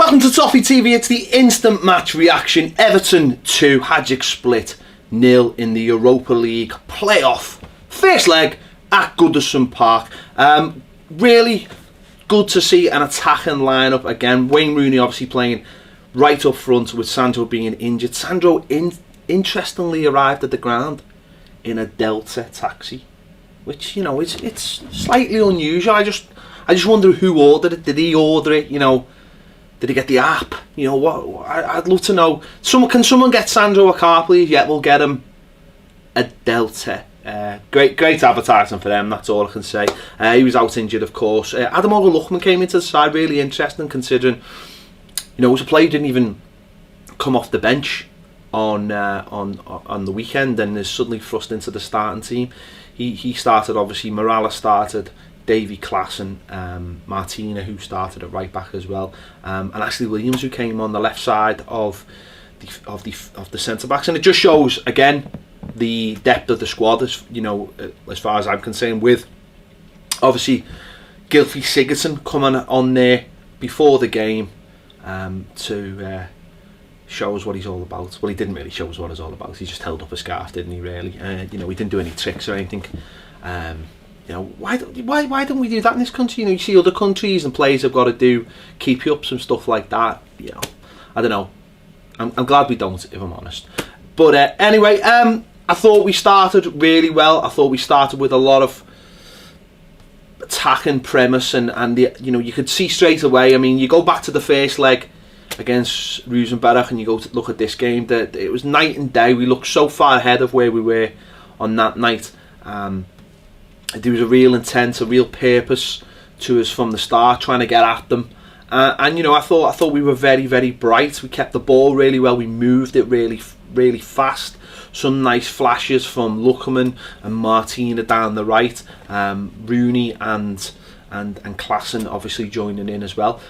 Welcome to Toffee TV. It's the instant match reaction. Everton 2, Hajduk split 0 in the Europa League playoff. First leg at Goodison Park. Really good to see an attacking lineup again. Wayne Rooney obviously playing right up front with Sandro being injured. Sandro interestingly arrived at the ground in a Delta taxi, which, you know, it's slightly unusual. I just wonder who ordered it. Did he order it? You know, did he get the app? You know what? I'd love to know. Can someone get Sandro a car, please? Yeah, we'll get him a Delta. Great advertising for them. That's all I can say. He was out injured, of course. Adam Luckman came into the side. Really interesting, considering, you know, it was a player who didn't even come off the bench on the weekend, and is suddenly thrust into the starting team. He started, obviously. Morales started. Davy Klaassen, Martina, who started at right back as well, and Ashley Williams, who came on the left side of the centre backs, and it just shows again the depth of the squad, as you know, as far as I'm concerned, with obviously Gylfi Sigurdsson coming on there before the game to show us what he's all about. Well, he didn't really show us what he's all about. He just held up a scarf, didn't he? Really, you know, he didn't do any tricks or anything. You know, why don't we do that in this country? You know, you see other countries and players have got to do keep-ups and stuff like that. You know, I don't know. I'm glad we don't, if I'm honest. But anyway, I thought we started really well. I thought we started with a lot of attacking premise, and the, you know, you could see straight away. I mean, you go back to the first leg against Rosenberg and you go to look at this game, that it was night and day. We looked so far ahead of where we were on that night. There was a real intent, a real purpose to us from the start, trying to get at them. And you know, I thought we were very, very bright. We kept the ball really well. We moved it really, really fast. Some nice flashes from Luckerman and Martina down the right. Rooney and Klaassen obviously joining in as well.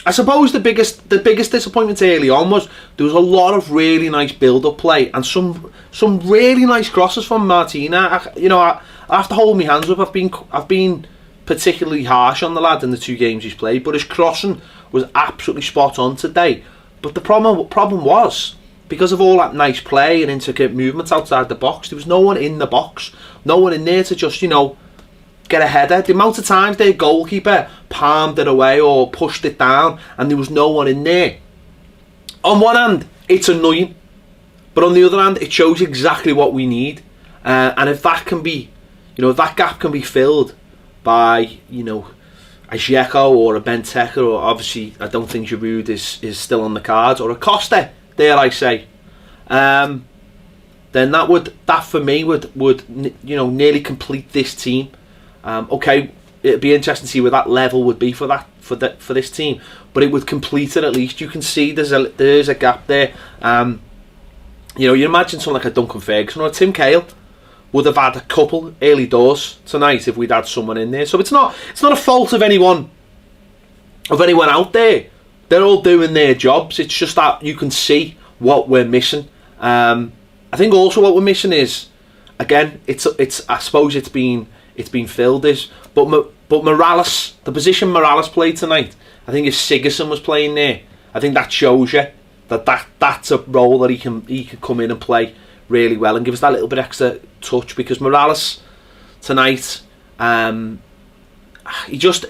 I suppose the biggest disappointment early on was there was a lot of really nice build-up play and some really nice crosses from Martina. You know, I have to hold my hands up. I've been particularly harsh on the lad in the 2 games he's played, but his crossing was absolutely spot on today. But the problem was, because of all that nice play and intricate movements outside the box, there was no one in the box, no one in there to just, you know, get a header. The amount of times their goalkeeper palmed it away or pushed it down and there was no one in there. On one hand, it's annoying, but on the other hand, it shows exactly what we need. And if that can be, you know, if that gap can be filled by, you know, a Dzeko or a Benteke, or obviously I don't think Giroud is still on the cards, or a Costa, dare I say, then that for me would you know, nearly complete this team. Okay, it'd be interesting to see where that level would be for this team, but it would complete it at least. You can see there's a gap there. You know, you imagine someone like a Duncan Ferguson or a Tim Cahill would have had a couple early doors tonight if we'd had someone in there. So it's not a fault of anyone out there. They're all doing their jobs. It's just that you can see what we're missing. I think also what we're missing is, again, it's I suppose it's been filled but Morales, the position Morales played tonight, I think if Sigurdsson was playing there, I think that shows you that's a role that he can come in and play really well and give us that little bit extra touch, because Morales tonight, I just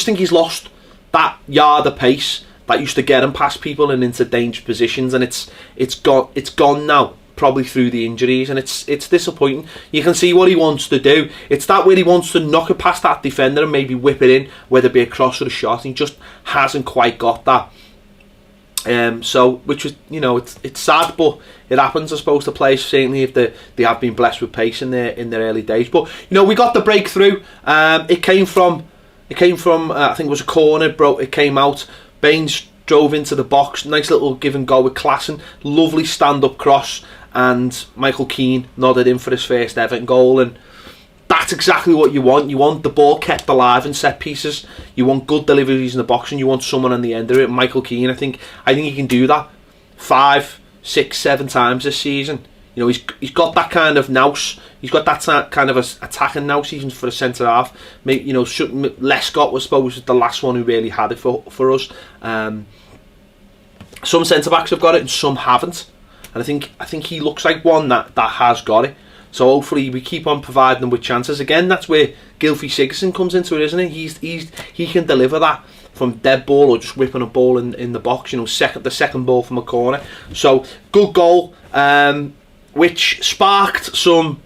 think he's lost that yard of pace that used to get him past people and into dangerous positions, and it's gone now, probably through the injuries, and it's disappointing. You can see what he wants to do. It's that way he wants to knock it past that defender and maybe whip it in, whether it be a cross or a shot, and he just hasn't quite got that. So, which was, you know, it's sad, but it happens, I suppose, to players, certainly if they have been blessed with pace in their early days. But you know, we got the breakthrough. It came from I think it was a corner. It came out. Baines drove into the box. Nice little give and go with Klaassen. Lovely stand-up cross, and Michael Keane nodded in for his first Everton goal. And that's exactly what you want. You want the ball kept alive in set pieces. You want good deliveries in the box, and you want someone on the end of it. Michael Keane, I think he can do that 5, 6, 7 times this season. You know, he's got that kind of nous. He's got that kind of attacking nous, even for a centre half. Maybe, you know, Lescott was supposed the last one who really had it for us. Some centre backs have got it and some haven't, and I think he looks like one that has got it. So hopefully we keep on providing them with chances. Again, that's where Gylfi Sigurdsson comes into it, isn't he? He can deliver that from dead ball or just whipping a ball in the box. You know, the second ball from a corner. So good goal, which sparked some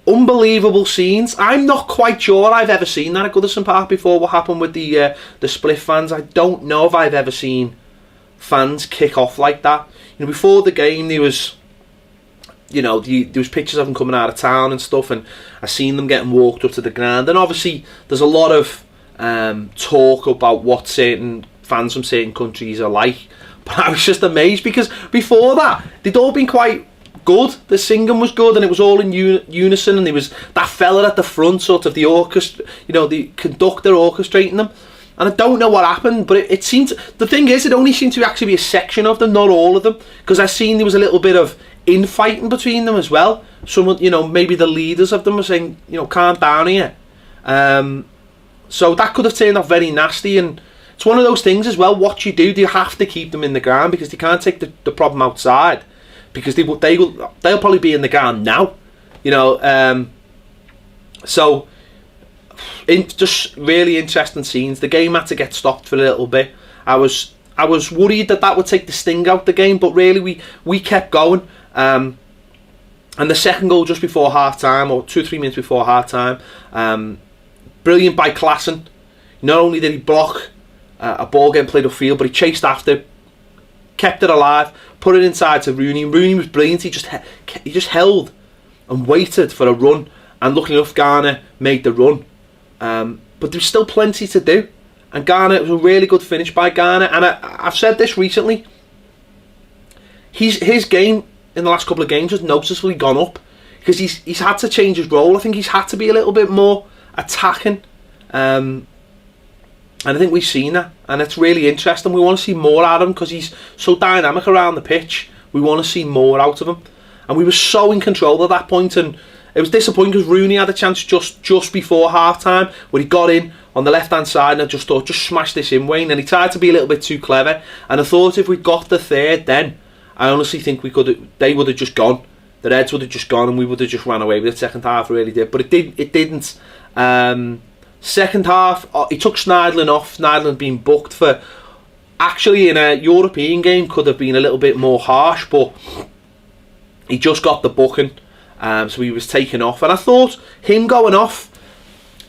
unbelievable scenes. I'm not quite sure I've ever seen that at Goodison Park before. What happened with the Spliff fans? I don't know if I've ever seen fans kick off like that. You know, before the game there was, you know, there was pictures of them coming out of town and stuff, and I seen them getting walked up to the ground. And obviously there's a lot of talk about what certain fans from certain countries are like, but I was just amazed because before that they'd all been quite good. The singing was good and it was all in unison, and there was that fella at the front, sort of the orchestra, you know, the conductor orchestrating them. And I don't know what happened, but it seemed, the thing is, it only seemed to actually be a section of them, not all of them, because I seen there was a little bit of infighting between them as well. Someone, you know, maybe the leaders of them were saying, you know, calm down here. So that could have turned out very nasty, and it's one of those things as well. What you do you have to keep them in the ground, because they can't take the problem outside, because they'll probably be in the ground now, you know. So just really interesting scenes. The game had to get stopped for a little bit. I was worried that would take the sting out the game, but really we kept going. And the second goal just before half time, or 2 or 3 minutes before half time, brilliant by Klassen. Not only did he block a ball getting played upfield, but he chased after, kept it alive, put it inside to Rooney. Rooney was brilliant. He just held and waited for a run, and luckily enough Garner made the run. But there's still plenty to do, and Garner, it was a really good finish by Garner. And I've said this recently, his game in the last couple of games has noticeably gone up, because he's had to change his role. I think he's had to be a little bit more attacking, and I think we've seen that, and it's really interesting. We want to see more out of him because he's so dynamic around the pitch. We want to see more out of him, and we were so in control at that point, and it was disappointing because Rooney had a chance just before half time where he got in on the left hand side, and I just thought, just smash this in, Wayne. And he tried to be a little bit too clever, and I thought if we got the third, then I honestly think they would have just gone. The Reds would have just gone, and we would have just ran away with it. Second half really did, but it didn't. Second half, he took Schneidlin off. Schneidlin being booked for, actually in a European game, could have been a little bit more harsh, but he just got the booking. So he was taken off, and I thought him going off,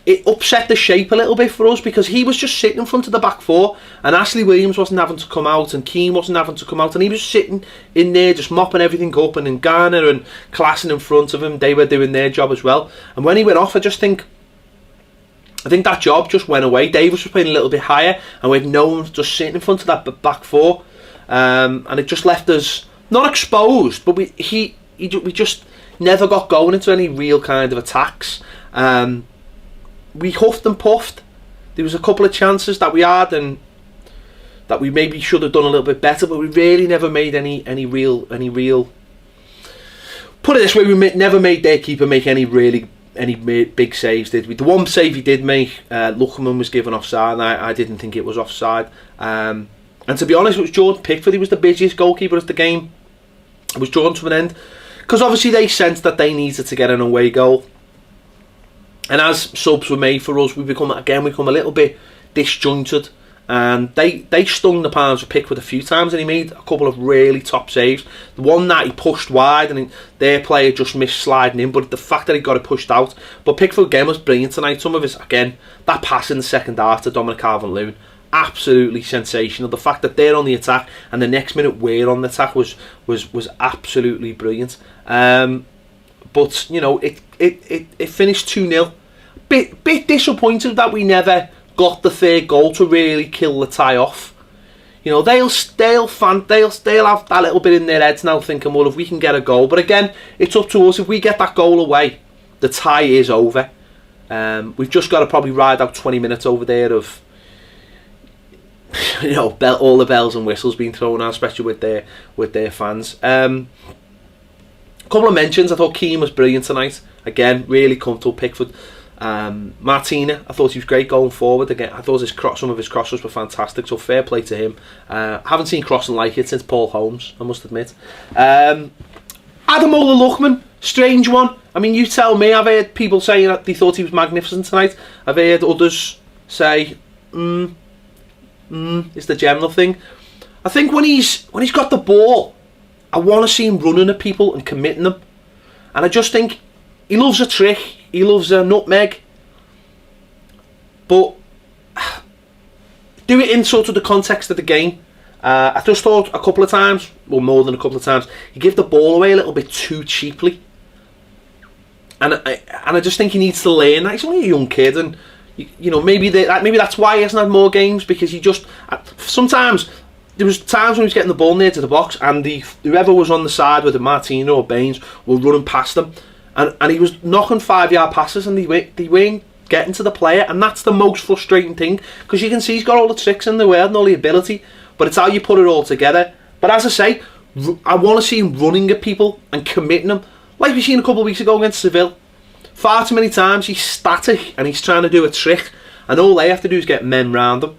it upset the shape a little bit for us, because he was just sitting in front of the back four, and Ashley Williams wasn't having to come out, and Keane wasn't having to come out, and he was sitting in there just mopping everything up, and then Garner and Klassen in front of him, they were doing their job as well. And when he went off, I think that job just went away. Davis was playing a little bit higher, and we had no one just sitting in front of that back four, and it just left us not exposed, but we just never got going into any real kind of attacks. We huffed and puffed. There was a couple of chances that we had and that we maybe should have done a little bit better, but we really never made any real. Put it this way, we never made their keeper make any big saves, did we? The one save he did make, Luckman was given offside, and I didn't think it was offside. And to be honest, it was Jordan Pickford. He was the busiest goalkeeper as the game was drawn to an end, because obviously they sensed that they needed to get an away goal, and as subs were made for us, we become a little bit disjointed, and they stung the palms of Pickford a few times, and he made a couple of really top saves. The one that he pushed wide, and their player just missed sliding in, but the fact that he got it pushed out. But Pickford again was brilliant tonight. Some of his, again, that pass in the second half to Dominic Calvert-Lewin, absolutely sensational. The fact that they're on the attack and the next minute we're on the attack was absolutely brilliant. But you know, it finished 2-0. Bit disappointed that we never got the third goal to really kill the tie off. You know, they'll have that little bit in their heads now, thinking, well, if we can get a goal. But again, it's up to us. If we get that goal away, the tie is over. We've just got to probably ride out 20 minutes over there of, you know, all the bells and whistles being thrown out, especially with their fans. Couple of mentions. I thought Keane was brilliant tonight. Again, really comfortable. Pickford. Martina, I thought he was great going forward. Again, I thought some of his crosses were fantastic, so fair play to him. Haven't seen crossing like it since Paul Holmes, I must admit. Ademola Lookman, strange one. I mean, you tell me. I've heard people saying that they thought he was magnificent tonight. I've heard others say, it's the general thing. I think when he's got the ball, I want to see him running at people and committing them. And I just think he loves a trick. He loves a nutmeg. But do it in sort of the context of the game. I just thought a couple of times, or more than a couple of times, he gave the ball away a little bit too cheaply. And I just think he needs to learn that. He's only a young kid, and you know, maybe that's why he hasn't had more games, because he just sometimes. There was times when he was getting the ball near to the box, and whoever was on the side, whether Martino or Baines, were running past him, and he was knocking 5-yard passes, and they weren't getting to the player, and that's the most frustrating thing, because you can see he's got all the tricks in the world and all the ability, but it's how you put it all together. But as I say, I want to see him running at people and committing them, like we seen a couple of weeks ago against Seville. Far too many times he's static and he's trying to do a trick, and all they have to do is get men round him.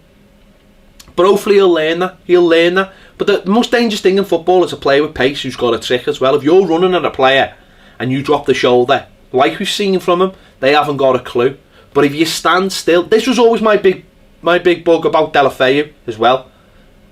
But hopefully he'll learn that. But the most dangerous thing in football is a player with pace who's got a trick as well. If you're running at a player and you drop the shoulder, like we've seen from him, they haven't got a clue. But if you stand still, this was always my big bug about Deulofeu as well.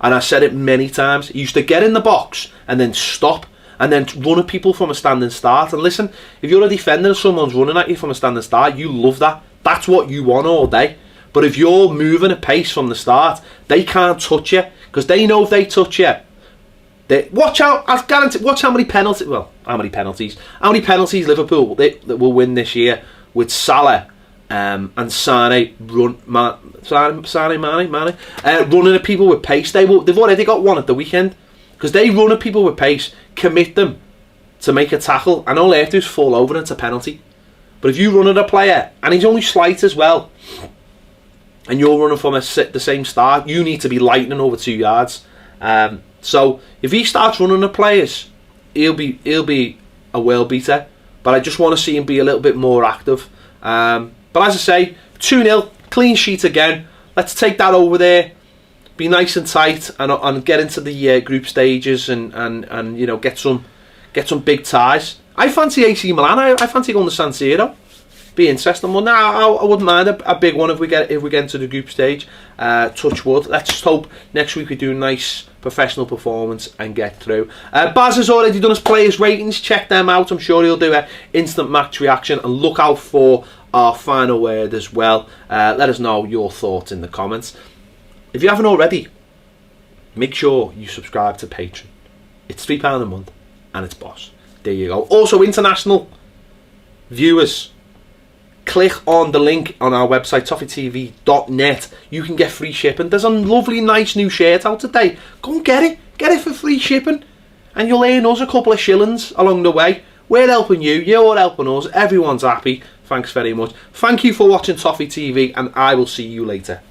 And I said it many times. He used to get in the box and then stop and then run at people from a standing start. And listen, if you're a defender and someone's running at you from a standing start, you love that. That's what you want all day. But if you're moving at pace from the start, they can't touch you, because they know if they touch you, watch out. I guarantee. Watch how many penalties. Well, how many penalties Liverpool that will win this year with Salah and Sane running at people with pace. They've already got one at the weekend, because they run at people with pace, commit them to make a tackle, and all they have to do is fall over and it's a penalty. But if you run at a player and he's only slight as well, and you're running from the same start, you need to be lightning over 2 yards. So if he starts running at players, he'll be a world beater. But I just want to see him be a little bit more active. But as I say, 2-0, clean sheet again. Let's take that over there, be nice and tight, and get into the group stages, and you know, get some big ties. I fancy AC Milan. I fancy going to San Siro. Be interesting. Well, now I wouldn't mind a big one if we get into the group stage. Touch wood. Let's just hope next week we do a nice professional performance and get through. Baz has already done his players ratings. Check them out. I'm sure he'll do an instant match reaction, and look out for our final word as well. Let us know your thoughts in the comments. If you haven't already, make sure you subscribe to Patreon. It's £3 a month and it's boss. There you go. Also, international viewers, click on the link on our website, toffeetv.net. You can get free shipping. There's a lovely, nice new shirt out today. Go and get it. Get it for free shipping. And you'll earn us a couple of shillings along the way. We're helping you. You're helping us. Everyone's happy. Thanks very much. Thank you for watching Toffee TV, and I will see you later.